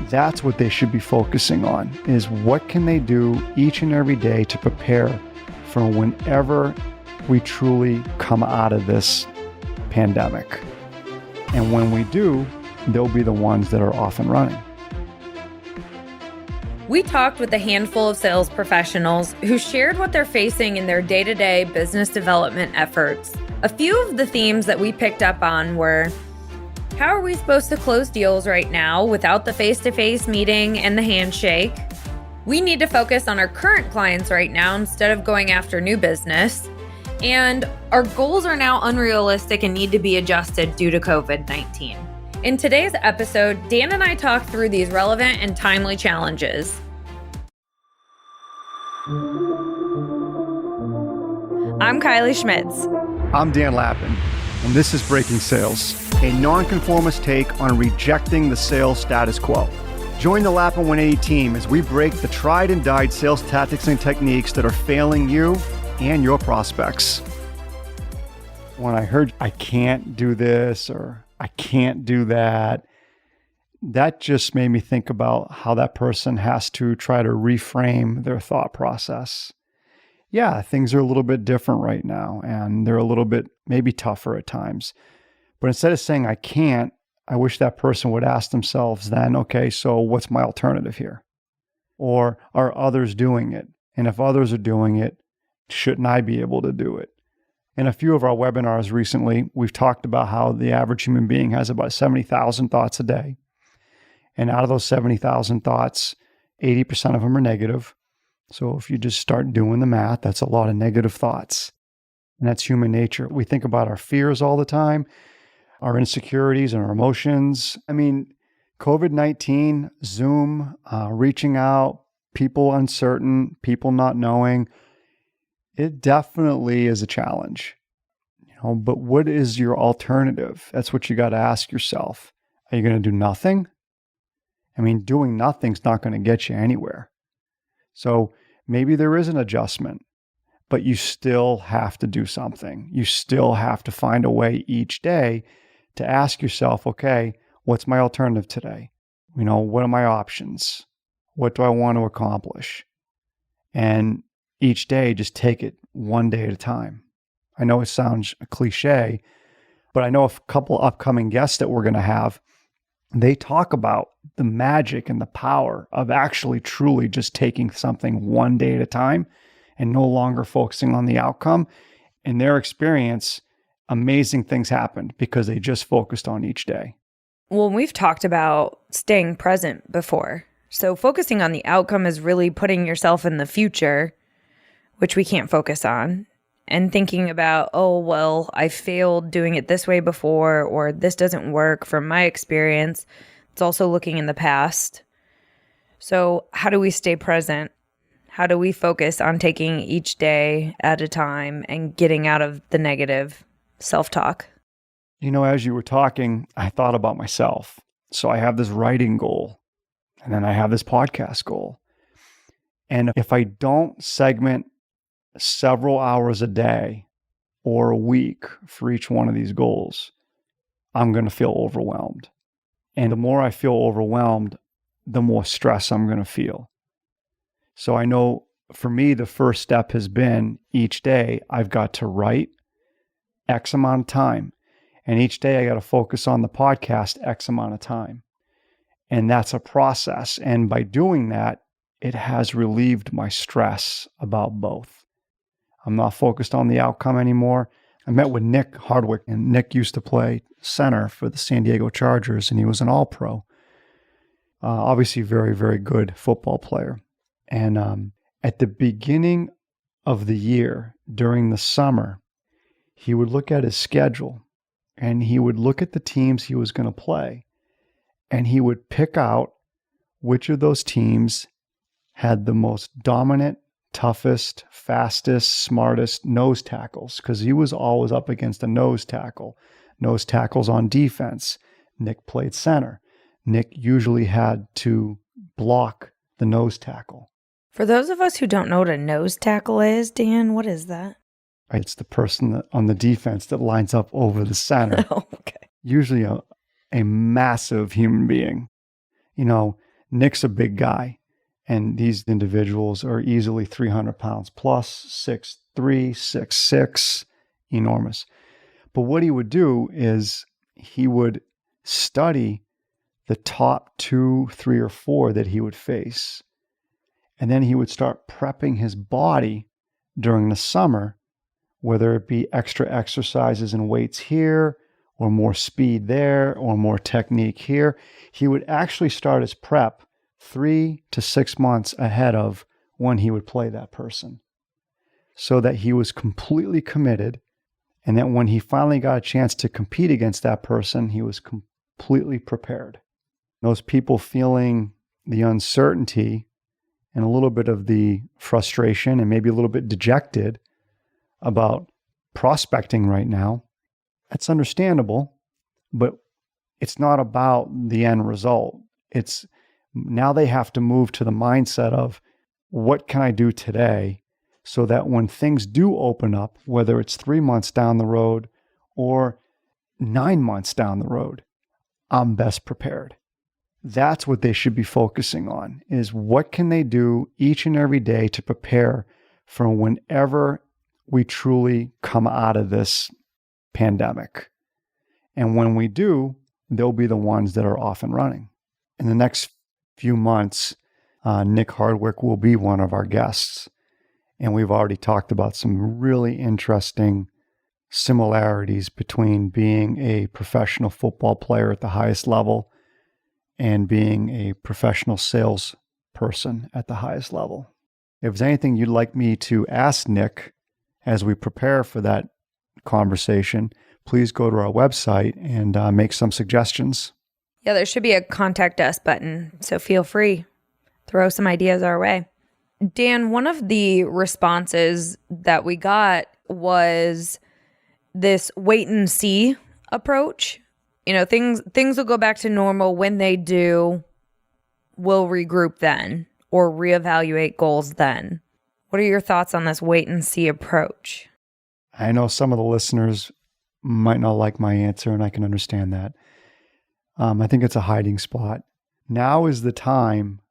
That's what they should be focusing on, is what can they do each and every day to prepare for whenever we truly come out of this pandemic. And when we do, they'll be the ones that are off and running. We talked with a handful of sales professionals who shared what they're facing in their day-to-day business development efforts. A few of the themes that we picked up on were, how are we supposed to close deals right now without the face-to-face meeting and the handshake? We need to focus on our current clients right now instead of going after new business. And our goals are now unrealistic and need to be adjusted due to COVID-19. In today's episode, Dan and I talk through these relevant and timely challenges. I'm Kylie Schmitz. I'm Dan Lappin, and this is Breaking Sales, a nonconformist take on rejecting the sales status quo. Join the Lappin 180 team as we break the tried and died sales tactics and techniques that are failing you and your prospects. When I heard I can't do this or I can't do that, that just made me think about how that person has to try to reframe their thought process. Yeah, things are a little bit different right now, and they're a little bit maybe tougher at times. But instead of saying I can't, I wish that person would ask themselves then, okay, so what's my alternative here? Or are others doing it? And if others are doing it, shouldn't I be able to do it? In a few of our webinars recently, we've talked about how the average human being has about 70,000 thoughts a day. And out of those 70,000 thoughts, 80% of them are negative. So if you just start doing the math, that's a lot of negative thoughts. And that's human nature. We think about our fears all the time, our insecurities and our emotions. I mean, COVID-19, Zoom, reaching out, people uncertain, people not knowing, it definitely is a challenge, but what is your alternative? That's what you got to ask yourself. Are you going to do nothing? I mean, doing nothing's not going to get you anywhere. So maybe there is an adjustment, but you still have to do something. You still have to find a way each day to ask yourself, okay, what's my alternative today? What are my options? What do I want to accomplish? And each day, just take it one day at a time. I know it sounds a cliche, but I know a couple upcoming guests that we're going to have, they talk about the magic and the power of actually truly just taking something one day at a time and no longer focusing on the outcome. In their experience, amazing things happened because they just focused on each day. Well, we've talked about staying present before. So focusing on the outcome is really putting yourself in the future, which we can't focus on, and thinking about, oh, well, I failed doing it this way before, or this doesn't work from my experience. It's also looking in the past. So how do we stay present? How do we focus on taking each day at a time and getting out of the negative self-talk? As you were talking, I thought about myself. So I have this writing goal, and then I have this podcast goal. And if I don't segment several hours a day or a week for each one of these goals, I'm going to feel overwhelmed. And the more I feel overwhelmed, the more stress I'm going to feel. So I know for me, the first step has been each day I've got to write X amount of time. And each day I got to focus on the podcast X amount of time. And that's a process. And by doing that, it has relieved my stress about both. I'm not focused on the outcome anymore. I met with Nick Hardwick, and Nick used to play center for the San Diego Chargers, and he was an all-pro. Obviously, very, very good football player. And at the beginning of the year, during the summer, he would look at his schedule, and he would look at the teams he was going to play, and he would pick out which of those teams had the most dominant, toughest, fastest, smartest nose tackles, because he was always up against a nose tackle. Nose tackles on defense. Nick played center. Nick usually had to block the nose tackle. For those of us who don't know what a nose tackle is, Dan, what is that? It's the person on the defense that lines up over the center. Oh, okay. Usually a massive human being. Nick's a big guy, and these individuals are easily 300 pounds plus, 6'3", 6'6", enormous. But what he would do is he would study the top 2, 3, or 4 that he would face. And then he would start prepping his body during the summer, whether it be extra exercises and weights here, or more speed there, or more technique here. He would actually start his prep 3 to 6 months ahead of when he would play that person, so that he was completely committed, and that when he finally got a chance to compete against that person, he was completely prepared. Those people feeling the uncertainty and a little bit of the frustration and maybe a little bit dejected about prospecting right now, that's understandable, but it's not about the end result. It's now they have to move to the mindset of, what can I do today so that when things do open up, whether it's 3 months down the road or 9 months down the road, I'm best prepared. That's what they should be focusing on, is what can they do each and every day to prepare for whenever we truly come out of this pandemic. And when we do, they'll be the ones that are off and running. In the next few months, Nick Hardwick will be one of our guests. And we've already talked about some really interesting similarities between being a professional football player at the highest level and being a professional sales person at the highest level. If there's anything you'd like me to ask Nick as we prepare for that conversation, please go to our website and make some suggestions. Yeah, there should be a contact us button, so feel free. Throw some ideas our way. Dan, one of the responses that we got was this wait and see approach. You know, things will go back to normal. When they do, we'll regroup then or reevaluate goals then. What are your thoughts on this wait and see approach? I know some of the listeners might not like my answer, and I can understand that. I think it's a hiding spot. Now is the time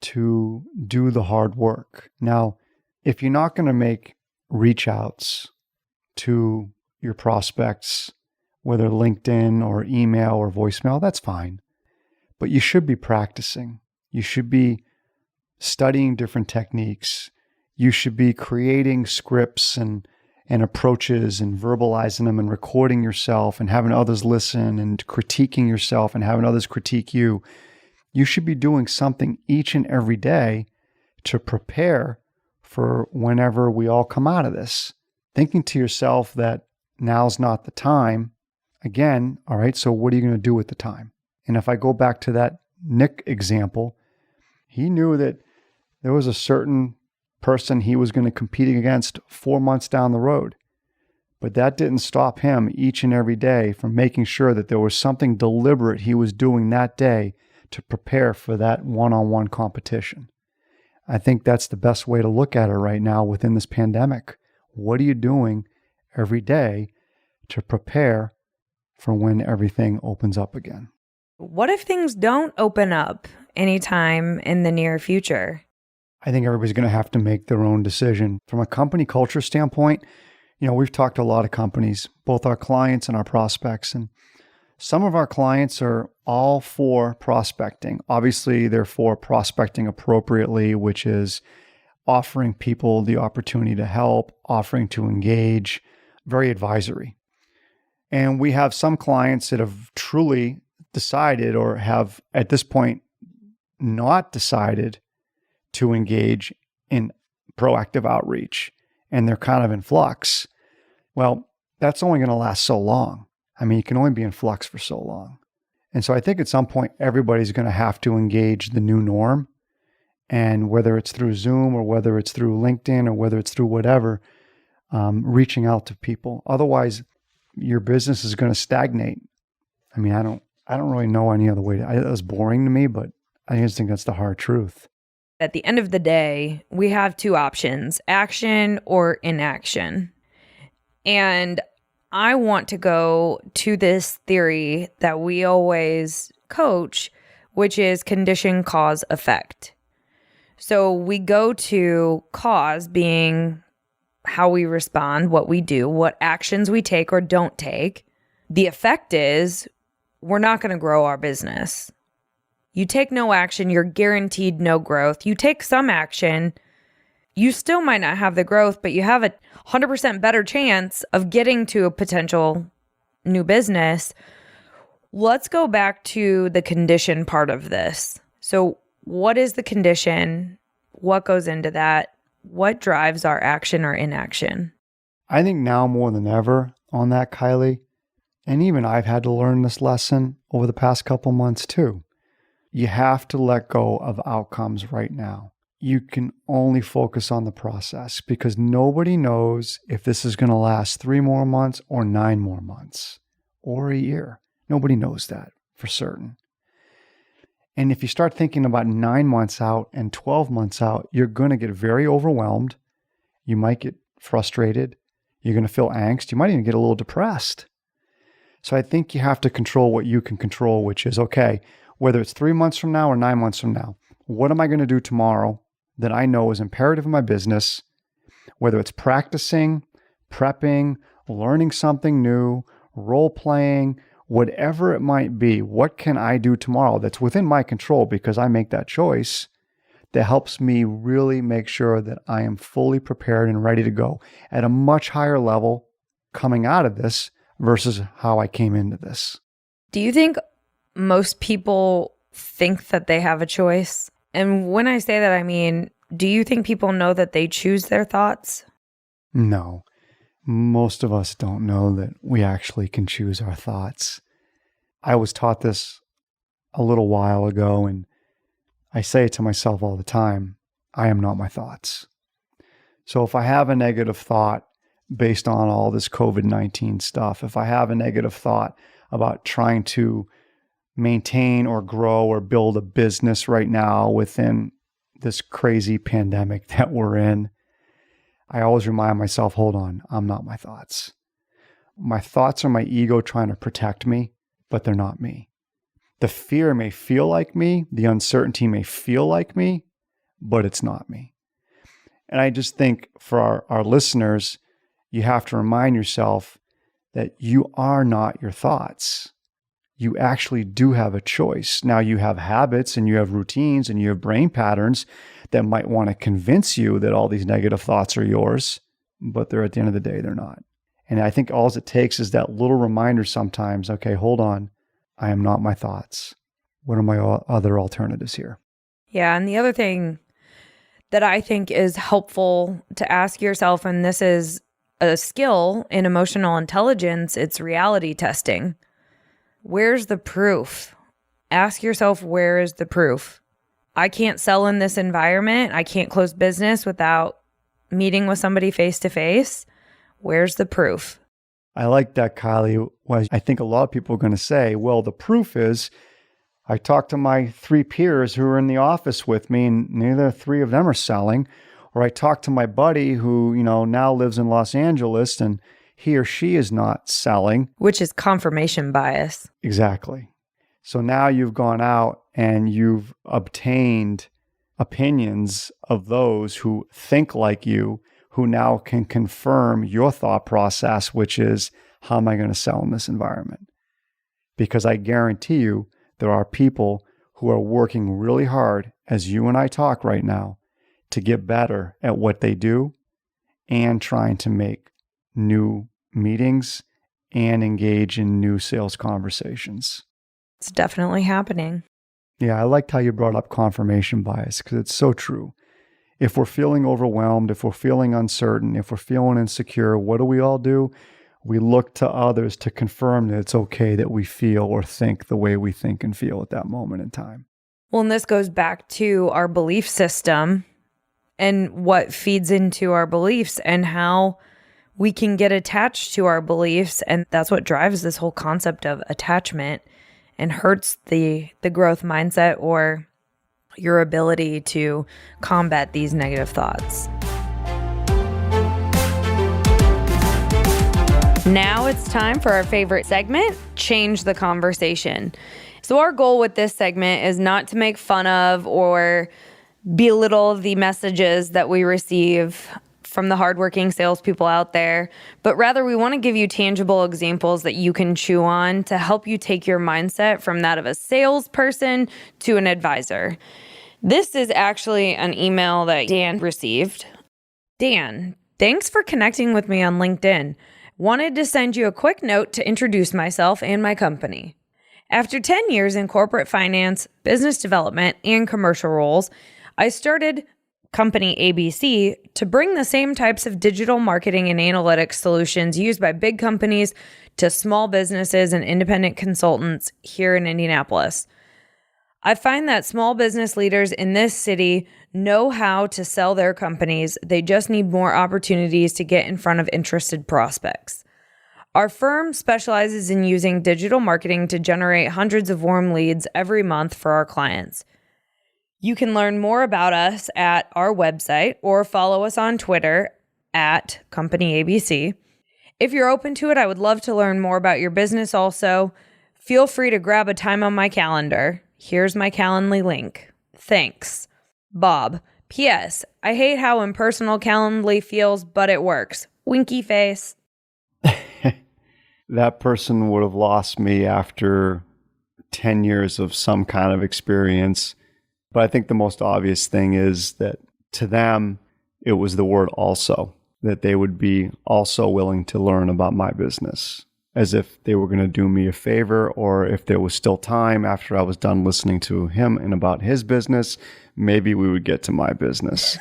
to do the hard work. Now, if you're not going to make reach outs to your prospects, whether LinkedIn or email or voicemail, that's fine. But you should be practicing. You should be studying different techniques. You should be creating scripts and approaches and verbalizing them and recording yourself and having others listen and critiquing yourself and having others critique you. You should be doing something each and every day to prepare for whenever we all come out of this. Thinking to yourself that now's not the time. Again, all right, so what are you going to do with the time? And if I go back to that Nick example, he knew that there was a certain person he was going to compete against 4 months down the road. But that didn't stop him each and every day from making sure that there was something deliberate he was doing that day to prepare for that one-on-one competition. I think that's the best way to look at it right now within this pandemic. What are you doing every day to prepare for when everything opens up again? What if things don't open up anytime in the near future? I think everybody's going to have to make their own decision. From a company culture standpoint, we've talked to a lot of companies, both our clients and our prospects, and some of our clients are all for prospecting. Obviously, they're for prospecting appropriately, which is offering people the opportunity to help, offering to engage, very advisory. And we have some clients that have truly decided or have at this point not decided to engage in proactive outreach, and they're kind of in flux. Well, that's only going to last so long. I mean, you can only be in flux for so long. And so I think at some point, everybody's going to have to engage the new norm. And whether it's through Zoom or whether it's through LinkedIn or whether it's through whatever, reaching out to people. Otherwise, your business is going to stagnate. I mean, I don't really know any other way. It was boring to me, but I just think that's the hard truth. At the end of the day, we have two options, action or inaction. And I want to go to this theory that we always coach which is condition, cause, effect. So we go to cause being how we respond, what we do, what actions we take or don't take. The effect is we're not going to grow our business. You take no action, you're guaranteed no growth. You take some action, you still might not have the growth, but you have a 100% better chance of getting to a potential new business. Let's go back to the condition part of this. So what is the condition? What goes into that? What drives our action or inaction? I think now more than ever on that, Kylie, and even I've had to learn this lesson over the past couple months too. You have to let go of outcomes right now. You can only focus on the process because nobody knows if this is going to last 3 more months or 9 more months or a year. Nobody knows that for certain. And if you start thinking about 9 months out and 12 months out, you're going to get very overwhelmed. You might get frustrated. You're going to feel angst. You might even get a little depressed. So I think you have to control what you can control, which is, okay, whether it's 3 months from now or 9 months from now, what am I going to do tomorrow that I know is imperative in my business, whether it's practicing, prepping, learning something new, role-playing, whatever it might be, what can I do tomorrow that's within my control because I make that choice that helps me really make sure that I am fully prepared and ready to go at a much higher level coming out of this versus how I came into this. Do you think most people think that they have a choice? And when I say that, I mean, do you think people know that they choose their thoughts? No. Most of us don't know that we actually can choose our thoughts. I was taught this a little while ago, and I say it to myself all the time, I am not my thoughts. So if I have a negative thought based on all this COVID-19 stuff, if I have a negative thought about trying to maintain or grow or build a business right now within this crazy pandemic that we're in, I always remind myself, hold on, I'm not my thoughts. My thoughts are my ego trying to protect me, but they're not me. The fear may feel like me, the uncertainty may feel like me, but it's not me. And I just think for our listeners, you have to remind yourself that you are not your thoughts. You actually do have a choice. Now you have habits and you have routines and you have brain patterns that might want to convince you that all these negative thoughts are yours, but they're at the end of the day, they're not. And I think all it takes is that little reminder sometimes, okay, hold on, I am not my thoughts. What are my other alternatives here? Yeah, and the other thing that I think is helpful to ask yourself, and this is a skill in emotional intelligence, it's reality testing. Where's the proof? Ask yourself, where is the proof? I can't sell in this environment. I can't close business without meeting with somebody face to face. Where's the proof? I like that, Kylie. Well, I think a lot of people are going to say, well, the proof is I talked to my 3 peers who are in the office with me and neither 3 of them are selling. Or I talked to my buddy who, now lives in Los Angeles and he or she is not selling. Which is confirmation bias. Exactly. So now you've gone out and you've obtained opinions of those who think like you, who now can confirm your thought process, which is, how am I going to sell in this environment? Because I guarantee you, there are people who are working really hard, as you and I talk right now, to get better at what they do and trying to make new meetings and engage in new sales conversations. It's definitely happening. Yeah, I liked how you brought up confirmation bias because it's so true. If we're feeling overwhelmed, if we're feeling uncertain, if we're feeling insecure, what do we all do? We look to others to confirm that it's okay that we feel or think the way we think and feel at that moment in time. Well, and this goes back to our belief system and what feeds into our beliefs and how we can get attached to our beliefs. And that's what drives this whole concept of attachment and hurts the growth mindset or your ability to combat these negative thoughts. Now it's time for our favorite segment, Change the Conversation. So our goal with this segment is not to make fun of or belittle the messages that we receive from the hardworking salespeople out there, but rather we want to give you tangible examples that you can chew on to help you take your mindset from that of a salesperson to an advisor. This is actually an email that Dan received. Dan, thanks for connecting with me on LinkedIn. Wanted to send you a quick note to introduce myself and my company. After 10 years in corporate finance, business development, and commercial roles, I started company ABC to bring the same types of digital marketing and analytics solutions used by big companies to small businesses and independent consultants here in Indianapolis. I find that small business leaders in this city know how to sell their companies. They just need more opportunities to get in front of interested prospects. Our firm specializes in using digital marketing to generate hundreds of warm leads every month for our clients. You can learn more about us at our website or follow us on Twitter at Company ABC. If you're open to it, I would love to learn more about your business also. Feel free to grab a time on my calendar. Here's my Calendly link. Thanks. Bob. P.S. I hate how impersonal Calendly feels, but it works. Winky face. That person would have lost me after 10 years of some kind of experience. But I think the most obvious thing is that to them, it was the word also, that they would be also willing to learn about my business, as if they were going to do me a favor, or if there was still time after I was done listening to him and about his business, maybe we would get to my business.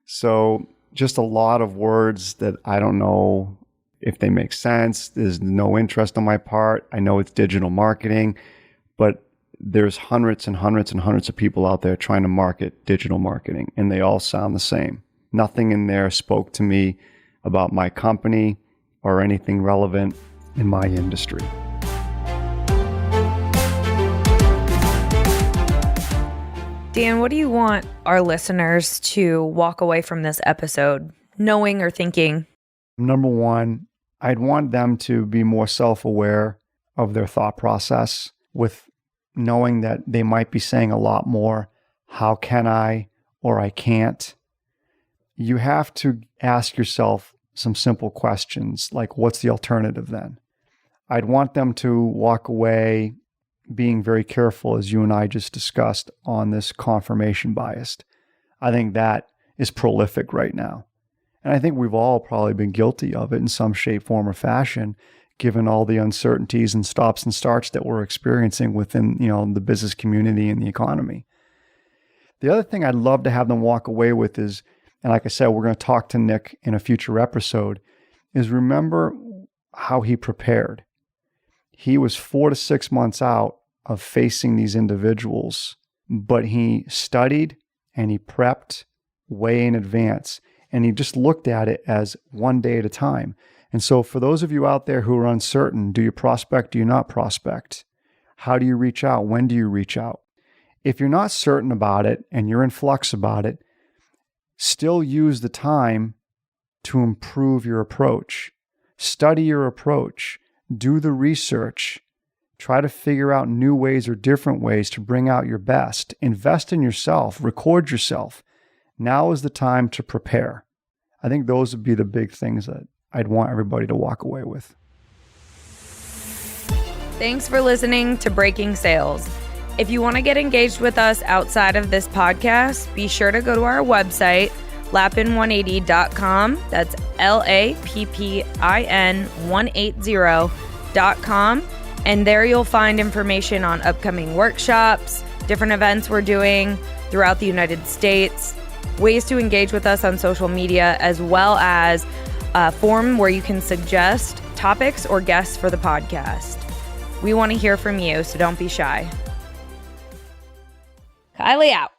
So just a lot of words that I don't know if they make sense. There's no interest on my part. I know it's digital marketing, but there's hundreds and hundreds and hundreds of people out there trying to market digital marketing, and they all sound the same. Nothing in there spoke to me about my company or anything relevant in my industry. Dan, what do you want our listeners to walk away from this episode knowing or thinking? Number one, I'd want them to be more self-aware of their thought process, with knowing that they might be saying a lot more, how can I, or I can't. You have to ask yourself some simple questions, like what's the alternative then? I'd want them to walk away being very careful, as you and I just discussed, on this confirmation bias. I think that is prolific right now. And I think we've all probably been guilty of it in some shape, form, or fashion, given all the uncertainties and stops and starts that we're experiencing within, the business community and the economy. The other thing I'd love to have them walk away with is, and like I said, we're going to talk to Nick in a future episode, is remember how he prepared. He was 4 to 6 months out of facing these individuals, but he studied and he prepped way in advance, and he just looked at it as one day at a time. And so for those of you out there who are uncertain, do you prospect, do you not prospect? How do you reach out? When do you reach out? If you're not certain about it and you're in flux about it, still use the time to improve your approach. Study your approach. Do the research. Try to figure out new ways or different ways to bring out your best. Invest in yourself. Record yourself. Now is the time to prepare. I think those would be the big things that I'd want everybody to walk away with. Thanks for listening to Breaking Sales. If you want to get engaged with us outside of this podcast, be sure to go to our website, lappin180.com. That's LAPPIN180.com. And there you'll find information on upcoming workshops, different events we're doing throughout the United States, ways to engage with us on social media, as well as a form where you can suggest topics or guests for the podcast. We want to hear from you, so don't be shy. Kylie out.